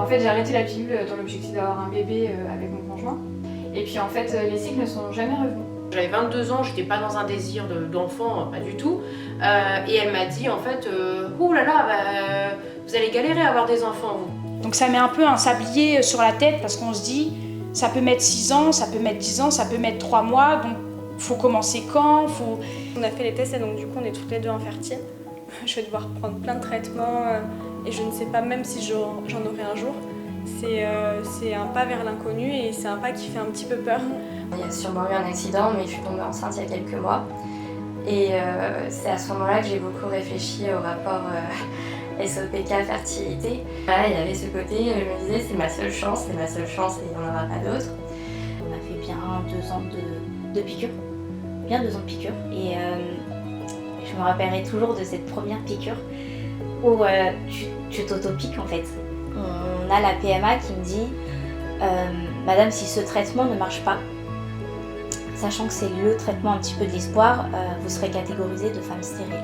fait, j'ai arrêté la pilule dans l'objectif d'avoir un bébé avec mon conjoint. Et puis en fait, les cycles ne sont jamais revenus. J'avais 22 ans, j'étais pas dans un désir d'enfant, pas du tout. Et elle m'a dit en fait, ouh là là, vous allez galérer à avoir des enfants, vous. Donc ça met un peu un sablier sur la tête parce qu'on se dit, ça peut mettre 6 ans, ça peut mettre 10 ans, ça peut mettre 3 mois, donc faut commencer quand, On a fait les tests et donc du coup on est toutes les deux infertiles. Je vais devoir prendre plein de traitements et je ne sais pas même si j'en aurai un jour. C'est un pas vers l'inconnu et c'est un pas qui fait un petit peu peur. Il y a sûrement eu un accident, mais je suis tombée enceinte il y a quelques mois. Et c'est à ce moment-là que j'ai beaucoup réfléchi au rapport SOPK fertilité. Voilà, il y avait ce côté, je me disais c'est ma seule chance et il n'y en aura pas d'autre. On a fait bien 2 ans de piqûres, bien 2 ans de piqûres. Et je me rappellerai toujours de cette première piqûre où tu t'auto-piques en fait. On a la PMA qui me dit Madame, si ce traitement ne marche pas, sachant que c'est le traitement un petit peu de l'espoir, vous serez catégorisée de femme stérile.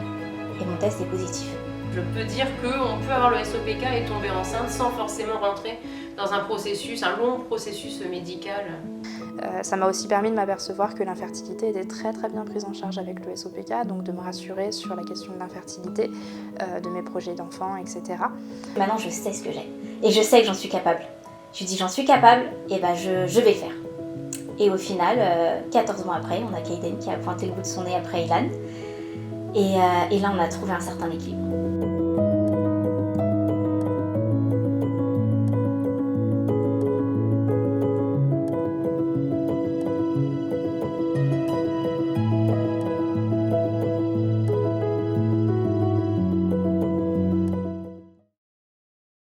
Et mon test est positif. Je peux dire qu'on peut avoir le SOPK et tomber enceinte sans forcément rentrer dans un long processus médical. Ça m'a aussi permis de m'apercevoir que l'infertilité était très bien prise en charge avec le SOPK, donc de me rassurer sur la question de l'infertilité, de mes projets d'enfants, etc. Maintenant je sais ce que j'ai et je sais que j'en suis capable. Je dis j'en suis capable et ben je vais faire. Et au final, 14 mois après, on a Kaiden qui a pointé le bout de son nez après Ilan. Et là on a trouvé un certain équilibre.